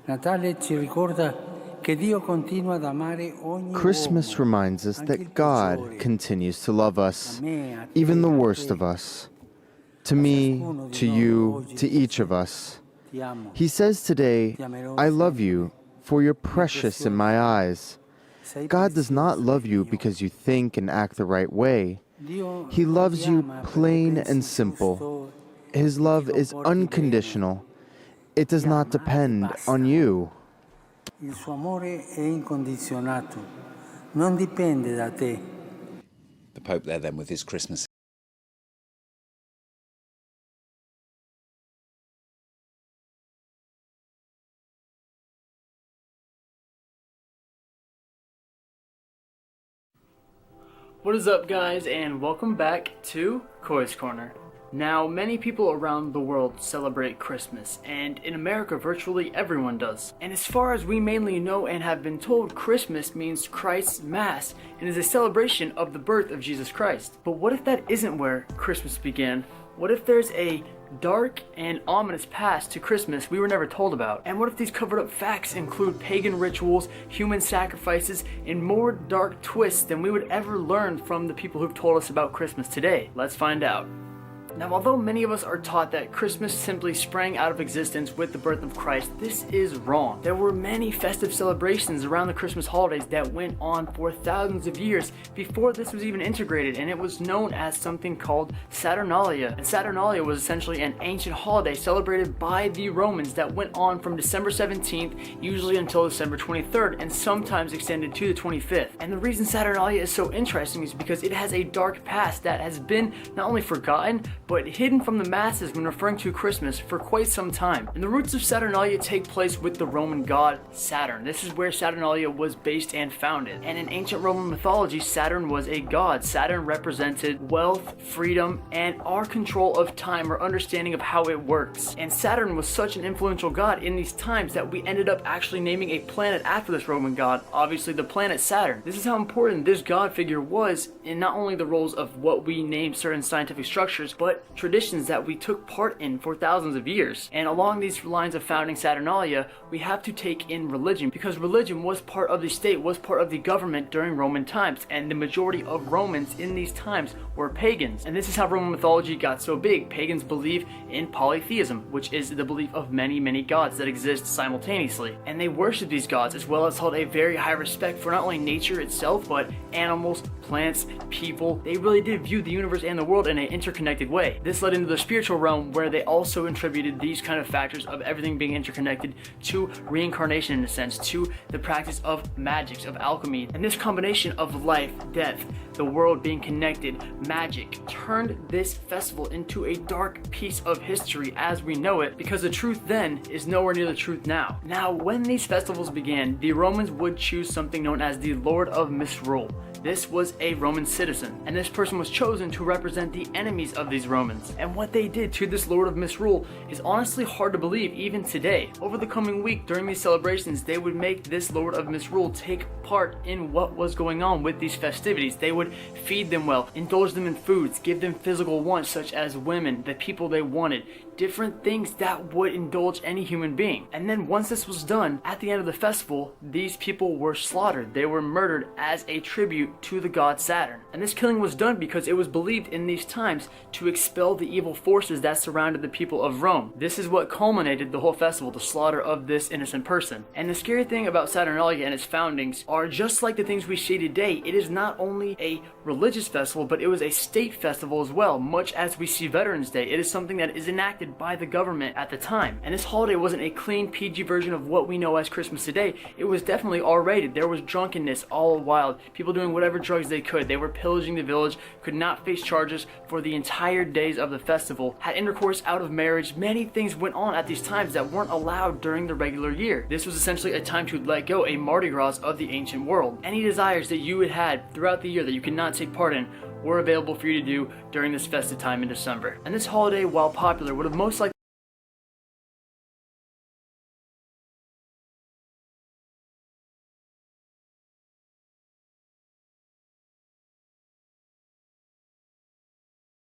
Natale ci ricorda che Dio continua ad amare ogni Christmas uomo, reminds us anche il that God peggiore, continues to love us, a me, a te, even the a worst te, of us. To a me, ciascuno di to noi you, oggi to each of dice, us. ti amo, He says today, ti amerò I love sempre, you, for you're mio precious in prezioso. my eyes. Sei God does not prezioso, love figlio you mio. because you think and act the right way. Dio He non ti loves you ama perché plain and pensi simple. giusto His e ti love is comporti bene. unconditional. It does Ti not ama e depend basta. on you. Il suo amore è incondizionato, non dipende da te. The Pope there then with his Christmas. What is up, guys, and welcome back to Koi's Corner. Now, many people around the world celebrate Christmas, and in America virtually everyone does. And as far as we mainly know and have been told, Christmas means Christ's Mass and is a celebration of the birth of Jesus Christ. But what if that isn't where Christmas began? What if there's a dark and ominous past to Christmas we were never told about? And what if these covered up facts include pagan rituals, human sacrifices, and more dark twists than we would ever learn from the people who've told us about Christmas today? Let's find out. Now, although many of us are taught that Christmas simply sprang out of existence with the birth of Christ, this is wrong. There were many festive celebrations around the Christmas holidays that went on for thousands of years before this was even integrated, and it was known as something called Saturnalia. And Saturnalia was essentially an ancient holiday celebrated by the Romans that went on from December 17th, usually until December 23rd, and sometimes extended to the 25th. And the reason Saturnalia is so interesting is because it has a dark past that has been not only forgotten, but hidden from the masses when referring to Christmas for quite some time. And the roots of Saturnalia take place with the Roman god Saturn. This is where Saturnalia was based and founded. And in ancient Roman mythology, Saturn was a god. Saturn represented wealth, freedom, and our control of time or understanding of how it works. And Saturn was such an influential god in these times that we ended up actually naming a planet after this Roman god, obviously the planet Saturn. This is how important this god figure was in not only the roles of what we name certain scientific structures, but traditions that we took part in for thousands of years. And along these lines of founding Saturnalia, we have to take in religion, because religion was part of the state, was part of the government during Roman times, and the majority of Romans in these times were pagans. And this is how Roman mythology got so big. Pagans believe in polytheism, which is the belief of many, many gods that exist simultaneously. And they worship these gods, as well as held a very high respect for not only nature itself, but animals, plants, people. They really did view the universe and the world in an interconnected way. This led into the spiritual realm, where they also attributed these kind of factors of everything being interconnected to reincarnation, in a sense, to the practice of magics, of alchemy. And this combination of life, death, the world being connected, magic, turned this festival into a dark piece of history as we know it, because the truth then is nowhere near the truth now. Now, when these festivals began, the Romans would choose something known as the Lord of Misrule. This was a Roman citizen, and this person was chosen to represent the enemies of these Romans. And what they did to this Lord of Misrule is honestly hard to believe even today. Over the coming week during these celebrations, they would make this Lord of Misrule take part in what was going on with these festivities. They would feed them well, indulge them in foods, give them physical wants such as women, the people they wanted, different things that would indulge any human being. And then once this was done, at the end of the festival, these people were slaughtered. They were murdered as a tribute to the god Saturn. And this killing was done because it was believed in these times to expel the evil forces that surrounded the people of Rome. This is what culminated the whole festival, the slaughter of this innocent person. And the scary thing about Saturnalia and its foundings are just like the things we see today. It is not only a religious festival, but it was a state festival as well, much as we see Veterans Day. It is something that is enacted by the government at the time. And this holiday wasn't a clean PG version of what we know as Christmas today. It was definitely R-rated. There was drunkenness all wild, people doing whatever drugs they could. They were pillaging the village, could not face charges for the entire days of the festival, had intercourse out of marriage. Many things went on at these times that weren't allowed during the regular year. This was essentially a time to let go, a Mardi Gras of the ancient world. Any desires that you had throughout the year that you could not take part in were available for you to do during this festive time in December. And this holiday, while popular, would have most likely